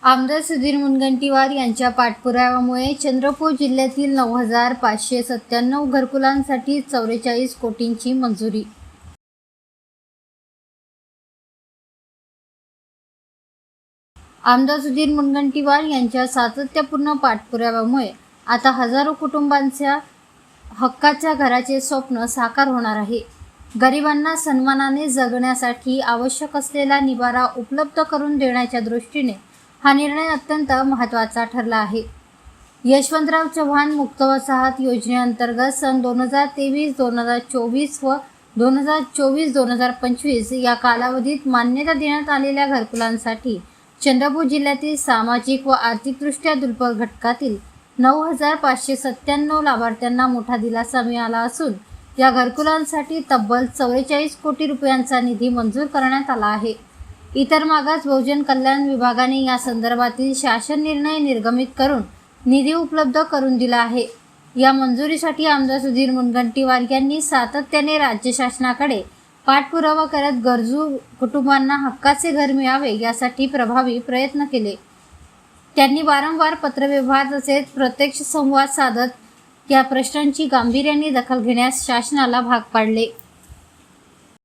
आमदार सुधीर मुनगंटीवार यांच्या पाठपुराव्यामुळे चंद्रपूर जिल्ह्यातील 9,597 घरकुलांसाठी 44 कोटींची मंजुरी. आमदार सुधीर मुनगंटीवार यांच्या सातत्यपूर्ण पाठपुराव्यामुळे आता हजारो कुटुंबांच्या हक्काच्या घराचे स्वप्न साकार होणार आहे. गरिबांना सन्मानाने जगण्यासाठी आवश्यक असलेला निवारा उपलब्ध करून देण्याच्या दृष्टीने हा निर्णय अत्यंत महत्त्वाचा ठरला आहे. यशवंतराव चव्हाण मुक्त वसाहत योजनेअंतर्गत सन 2023-2024 व 2024-2025 या कालावधीत मान्यता देण्यात आलेल्या घरकुलांसाठी चंद्रपूर जिल्ह्यातील सामाजिक व आर्थिकदृष्ट्या दुर्बल घटकातील 9,597 लाभार्थ्यांना मोठा दिलासा मिळाला असून या घरकुलांसाठी तब्बल 44 कोटी रुपयांचा निधी मंजूर करण्यात आला आहे. इतर मागास बहुजन कल्याण विभागाने या संदर्भातील शासन निर्णय निर्गमित करून निधी उपलब्ध करून दिला आहे. या मंजुरीसाठी आमदार सुधीर मुनगंटीवार यांनी सातत्याने राज्य शासनाकडे पाठपुरावा करत गरजू कुटुंबांना हक्काचे घर मिळावे यासाठी प्रभावी प्रयत्न केले. त्यांनी वारंवार पत्रव्यवहार तसेच प्रत्यक्ष संवाद साधत या प्रश्नांची गांभीर्याने दखल घेण्यास शासनाला भाग पाडले.